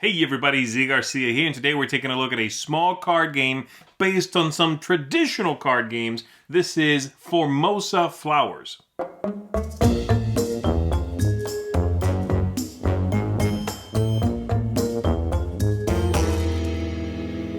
Hey everybody, Garcia here, and today we're taking a look at a small card game based on some traditional card games. This is Formosa Flowers.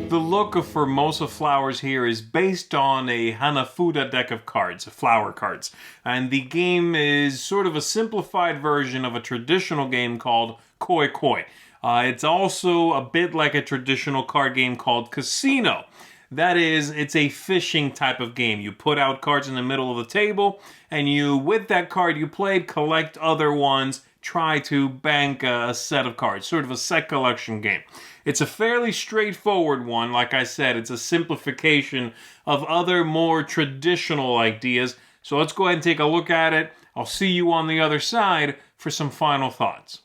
The look of Formosa Flowers here is based on a Hanafuda deck of cards, flower cards. And the game is sort of a simplified version of a traditional game called Koi Koi. It's also a bit like a traditional card game called Casino. That is, it's a fishing type of game. You put out cards in the middle of the table, and you, with that card you played, collect other ones, try to bank a set of cards, sort of a set collection game. It's a fairly straightforward one. Like I said, it's a simplification of other more traditional ideas. So let's go ahead and take a look at it. I'll see you on the other side for some final thoughts.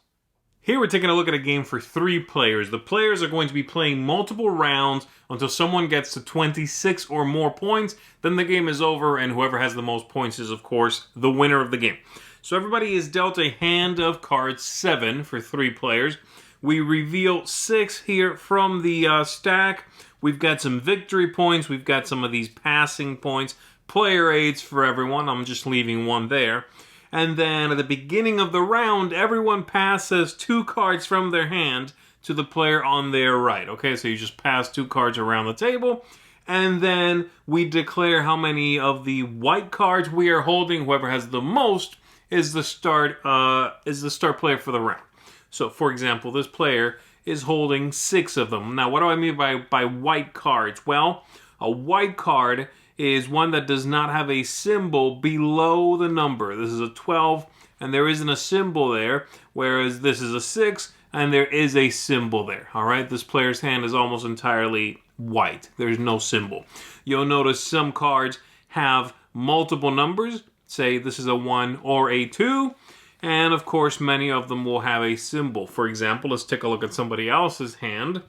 Here we're taking a look at a game for 3 players. The players are going to be playing multiple rounds until someone gets to 26 or more points. Then the game is over, and whoever has the most points is, of course, the winner of the game. So everybody is dealt a hand of cards, 7 for 3 players. We reveal 6 here from the stack. We've got some victory points. We've got some of these passing points. Player aids for everyone. I'm just leaving one there. And then at the beginning of the round, everyone passes 2 cards from their hand to the player on their right. Okay, so you just pass 2 cards around the table. And then we declare how many of the white cards we are holding. Whoever has the most is the start player for the round. So, for example, this player is holding 6 of them. Now, what do I mean by white cards? Well, a white card is one that does not have a symbol below the number. This is a 12, and there isn't a symbol there, whereas this is a 6, and there is a symbol there. All right, this player's hand is almost entirely white. There's no symbol. You'll notice some cards have multiple numbers. Say this is a 1 or a 2. And, of course, many of them will have a symbol. For example, let's take a look at somebody else's hand.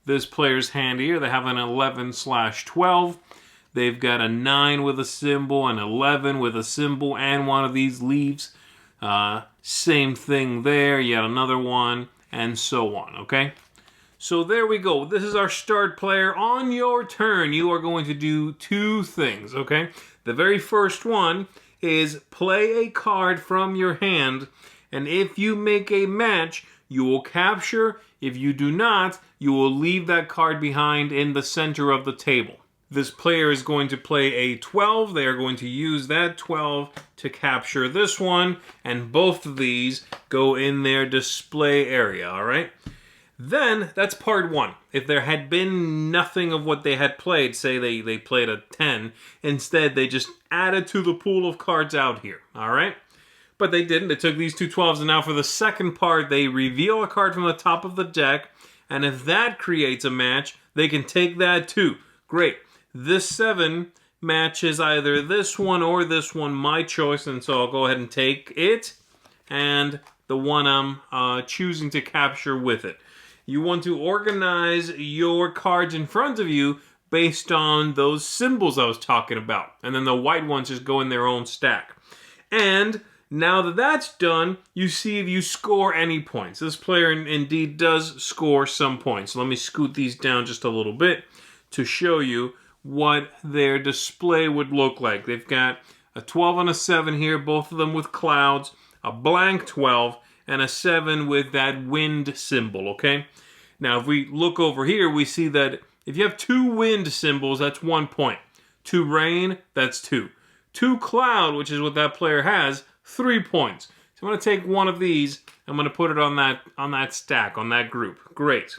This player's hand here, they have an 11/12. They've got a 9 with a symbol, an 11 with a symbol, and one of these leaves. Same thing there, yet another one, and so on, okay? So there we go. This is our start player. On your turn, you are going to do 2 things, okay? The very first one is play a card from your hand, and if you make a match, you will capture. If you do not, you will leave that card behind in the center of the table. This player is going to play a 12. They are going to use that 12 to capture this one, and both of these go in their display area, all right? Then, that's part 1. If there had been nothing of what they had played, say they played a 10, instead they just added to the pool of cards out here, all right? But they didn't. They took these 2 12s, and now for the second part, they reveal a card from the top of the deck, and if that creates a match, they can take that too. Great. This 7 matches either this one or this one, my choice, and so I'll go ahead and take it, and the one I'm choosing to capture with it. You want to organize your cards in front of you based on those symbols I was talking about. And then the white ones just go in their own stack. And now that that's done, you see if you score any points. This player indeed does score some points. So let me scoot these down just a little bit to show you what their display would look like. They've got a 12 and a 7 here, both of them with clouds, a blank 12, and a 7 with that wind symbol, okay? Now, if we look over here, we see that if you have 2 wind symbols, that's 1 point. 2 rain, that's 2. 2 cloud, which is what that player has, 3 points. So I'm going to take one of these, I'm going to put it on that stack, on that group. Great.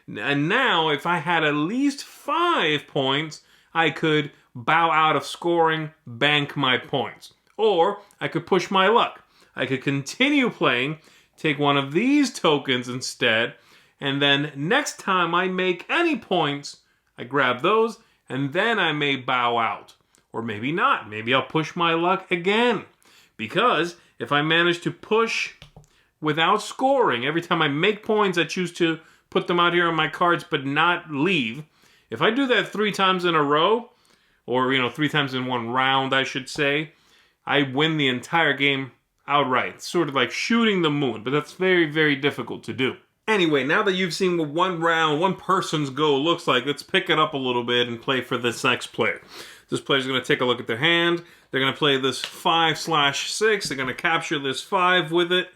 And now, if I had at least 5 points, I could bow out of scoring, bank my points. Or I could push my luck. I could continue playing, take one of these tokens instead, and then next time I make any points, I grab those, and then I may bow out. Or maybe not. Maybe I'll push my luck again. Because if I manage to push without scoring, every time I make points, I choose to put them out here on my cards but not leave. If I do that 3 times in a row, or 3 times in one round, I should say, I win the entire game outright. It's sort of like shooting the moon, but that's very, very difficult to do. Anyway, now that you've seen what one person's goal looks like, let's pick it up a little bit and play for this next player. This player's going to take a look at their hand. They're going to play this 5/6. They're going to capture this 5 with it.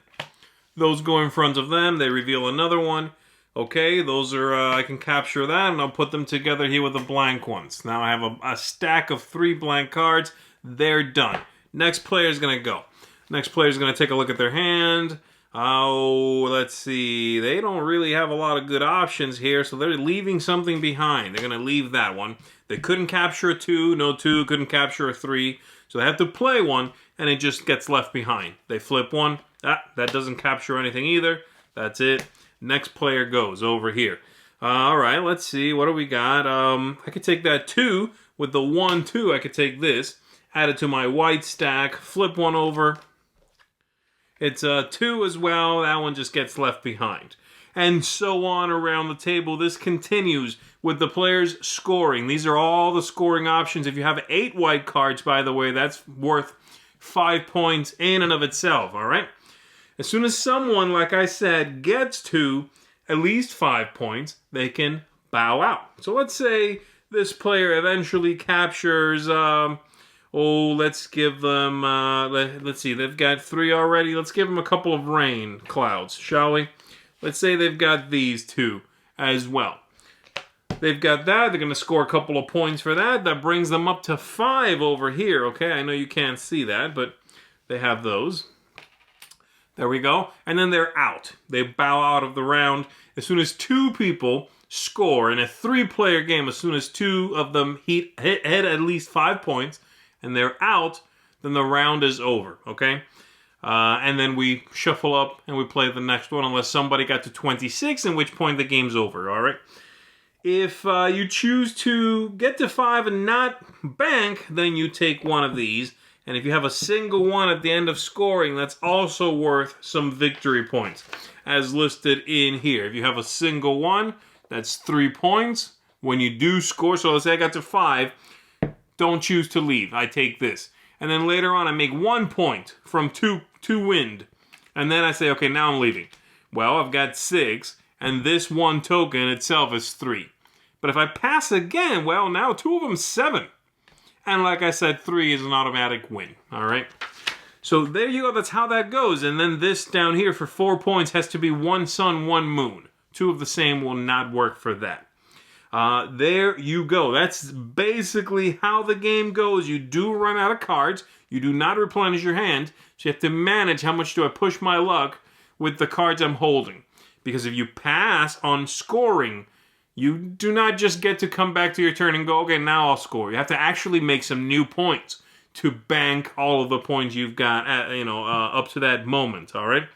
Those go in front of them. They reveal another one. Okay, those are, I can capture that, and I'll put them together here with the blank ones. Now I have a stack of 3 blank cards. They're done. Next player's going to go. Next player's going to take a look at their hand. Oh, let's see. They don't really have a lot of good options here, so they're leaving something behind. They're going to leave that one. They couldn't capture a 2. No 2. Couldn't capture a 3. So they have to play one, and it just gets left behind. They flip one. That doesn't capture anything either. That's it. Next player goes over here. All right, let's see. What do we got? I could take that 2 with the 1, 2. I could take this, add it to my white stack, flip one over. It's a 2 as well. That one just gets left behind. And so on around the table. This continues with the players scoring. These are all the scoring options. If you have 8 white cards, by the way, that's worth 5 points in and of itself, all right? As soon as someone, like I said, gets to at least 5 points, they can bow out. So let's say this player eventually captures... let's give them, let's see, they've got 3 already. Let's give them a couple of rain clouds, shall we? Let's say they've got these 2 as well. They've got that. They're going to score a couple of points for that. That brings them up to 5 over here, okay? I know you can't see that, but they have those. There we go. And then they're out. They bow out of the round. As soon as 2 people score in a 3-player game, as soon as 2 of them hit at least 5 points, and they're out, then the round is over, okay? And then we shuffle up and we play the next one unless somebody got to 26, in which point the game's over, all right? If you choose to get to 5 and not bank, then you take one of these. And if you have a single one at the end of scoring, that's also worth some victory points, as listed in here. If you have a single one, that's 3 points. When you do score, so let's say I got to 5, don't choose to leave. I take this. And then later on, I make 1 point from 2 wind. And then I say, okay, now I'm leaving. Well, I've got 6, and this 1 token itself is 3. But if I pass again, well, now 2 of them 7. And like I said, 3 is an automatic win. All right? So there you go. That's how that goes. And then this down here for 4 points has to be 1 sun, 1 moon. 2 of the same will not work for that. There you go. That's basically how the game goes. You do run out of cards. You do not replenish your hand. So you have to manage how much do I push my luck with the cards I'm holding. Because if you pass on scoring, you do not just get to come back to your turn and go, okay, now I'll score. You have to actually make some new points to bank all of the points you've got, up to that moment, all right?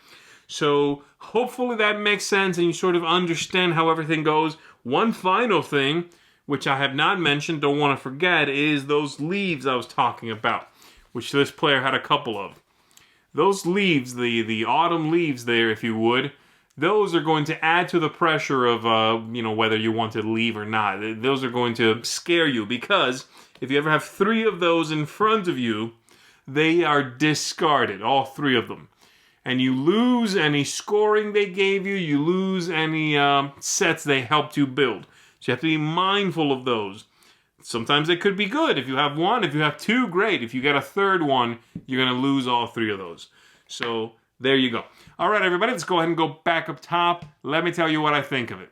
So hopefully that makes sense and you sort of understand how everything goes. One final thing, which I have not mentioned, don't want to forget, is those leaves I was talking about, which this player had a couple of. Those leaves, the autumn leaves there, if you would, those are going to add to the pressure of, whether you want to leave or not. Those are going to scare you because if you ever have 3 of those in front of you, they are discarded, all 3 of them. And you lose any scoring they gave you, you lose any sets they helped you build. So you have to be mindful of those. Sometimes they could be good. If you have 1, if you have 2, great. If you get a 3rd one, you're going to lose all 3 of those. So there you go. All right, everybody, let's go ahead and go back up top. Let me tell you what I think of it.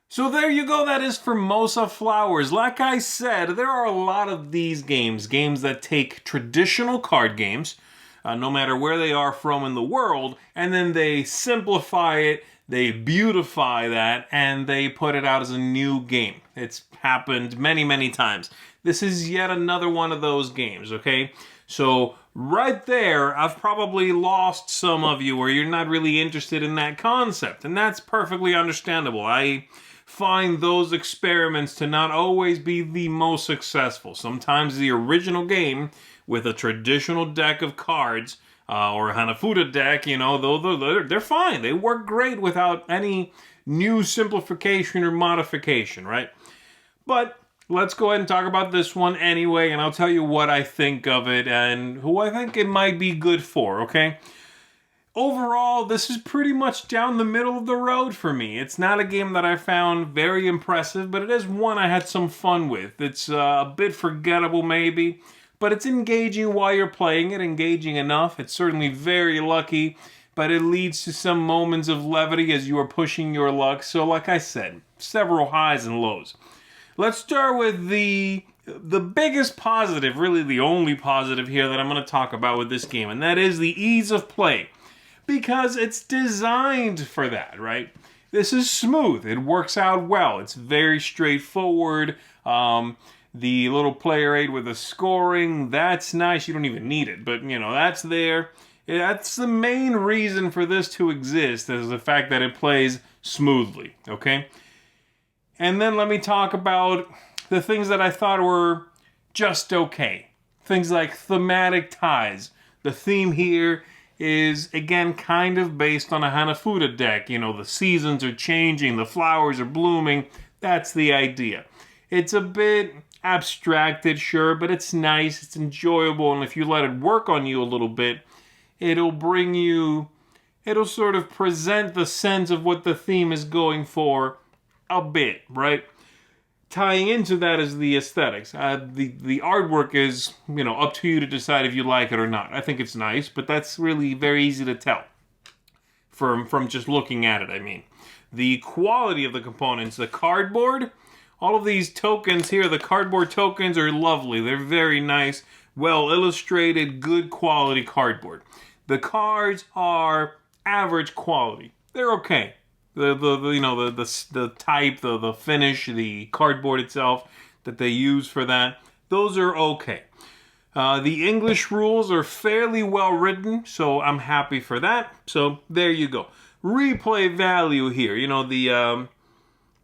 So there you go. That is Formosa Flowers. Like I said, there are a lot of these games that take traditional card games, no matter where they are from in the world, and then they simplify it, they beautify that, and they put it out as a new game. It's happened many, many times. This is yet another one of those games, okay? So right there, I've probably lost some of you or you're not really interested in that concept, and that's perfectly understandable. I find those experiments to not always be the most successful. Sometimes the original game with a traditional deck of cards or a Hanafuda deck, they're fine. They work great without any new simplification or modification, right? But let's go ahead and talk about this one anyway, and I'll tell you what I think of it and who I think it might be good for, okay? Overall, this is pretty much down the middle of the road for me. It's not a game that I found very impressive, but it is one I had some fun with. It's a bit forgettable maybe, but it's engaging while you're playing it, engaging enough. It's certainly very lucky, but it leads to some moments of levity as you are pushing your luck. So like I said, several highs and lows. Let's start with the biggest positive, really the only positive here that I'm going to talk about with this game, and that is the ease of play. Because it's designed for that, right? This is smooth. It works out well. It's very straightforward. The little player aid with the scoring, that's nice. You don't even need it, but that's there. That's the main reason for this to exist, is the fact that it plays smoothly, okay? And then let me talk about the things that I thought were just okay. Things like thematic ties. The theme here is, again, kind of based on a Hanafuda deck. The seasons are changing, the flowers are blooming. That's the idea. It's a bit abstracted, sure, but it's nice, it's enjoyable, and if you let it work on you a little bit, it'll sort of present the sense of what the theme is going for a bit, right? Tying into that is the aesthetics. The artwork is, up to you to decide if you like it or not. I think it's nice, but that's really very easy to tell from just looking at it, I mean. The quality of the components, the cardboard, all of these tokens here, the cardboard tokens are lovely. They're very nice, well illustrated, good quality cardboard. The cards are average quality. They're okay. The type, the finish, the cardboard itself that they use for that, those are okay. The English rules are fairly well written, so I'm happy for that. So there you go. Replay value here.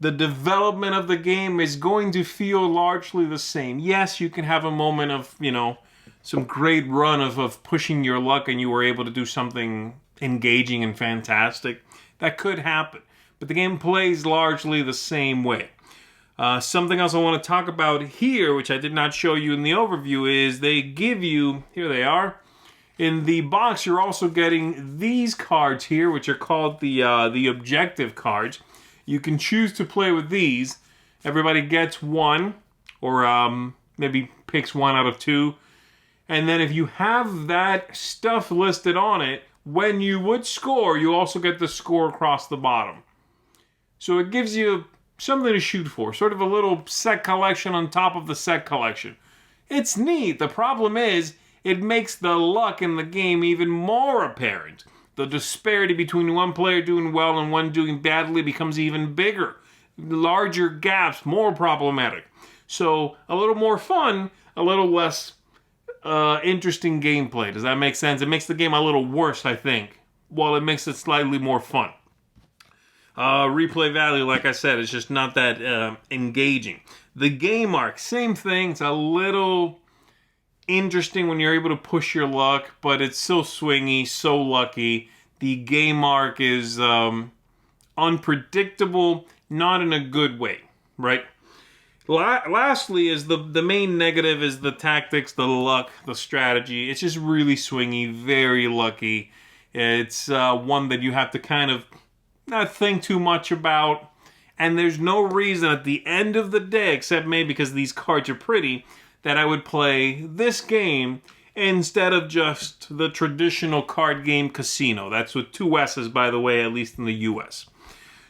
The development of the game is going to feel largely the same. Yes, you can have a moment of, some great run of pushing your luck and you were able to do something engaging and fantastic. That could happen, but the game plays largely the same way. Something else I want to talk about here, which I did not show you in the overview, is they give you, here they are, in the box you're also getting these cards here, which are called the objective cards. You can choose to play with these. Everybody gets one, or maybe picks one out of two. And then if you have that stuff listed on it, when you would score, you also get the score across the bottom. So it gives you something to shoot for, sort of a little set collection on top of the set collection. It's neat. The problem is, it makes the luck in the game even more apparent. The disparity between one player doing well and one doing badly becomes even bigger. Larger gaps, more problematic. So a little more fun, a little less interesting gameplay. Does that make sense? It makes the game a little worse, I think, while it makes it slightly more fun. Replay value, like I said, is just not that engaging. The game arc, same thing. It's a little interesting when you're able to push your luck, but it's so swingy, so lucky. The game arc is unpredictable, not in a good way, right? Lastly, is the main negative is the tactics, the luck, the strategy. It's just really swingy, very lucky. It's one that you have to kind of not think too much about. And there's no reason at the end of the day, except maybe because these cards are pretty, that I would play this game instead of just the traditional card game Casino. That's with 2 S's, by the way, at least in the US.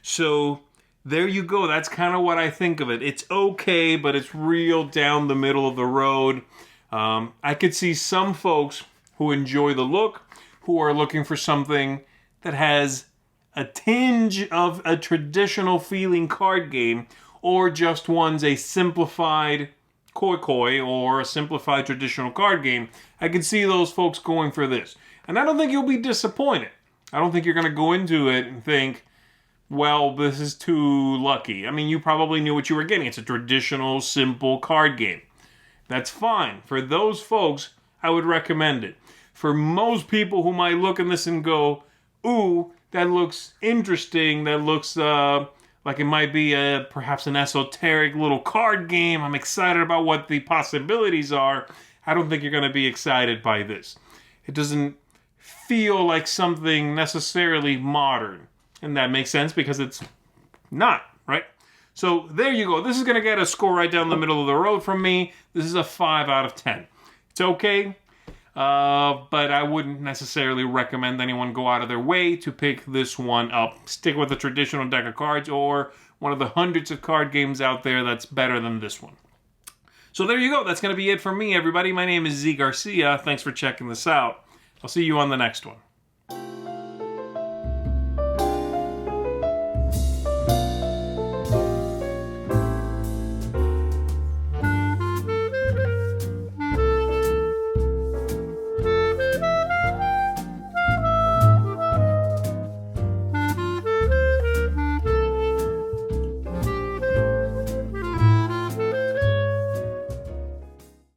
So there you go. That's kind of what I think of it. It's okay, but it's real down the middle of the road. I could see some folks who enjoy the look, who are looking for something that has a tinge of a traditional feeling card game, or just wants a simplified koi or a simplified traditional card game. I could see those folks going for this. And I don't think you'll be disappointed. I don't think you're going to go into it and think, well, this is too lucky. I mean, you probably knew what you were getting. It's a traditional, simple card game. That's fine. For those folks, I would recommend it. For most people who might look at this and go, ooh, that looks interesting, that looks like it might be perhaps an esoteric little card game, I'm excited about what the possibilities are, I don't think you're going to be excited by this. It doesn't feel like something necessarily modern. And that makes sense because it's not, right? So there you go. This is going to get a score right down the middle of the road from me. This is a 5 out of 10. It's okay, but I wouldn't necessarily recommend anyone go out of their way to pick this one up. Stick with a traditional deck of cards or one of the hundreds of card games out there that's better than this one. So there you go. That's going to be it for me, everybody. My name is Z Garcia. Thanks for checking this out. I'll see you on the next one.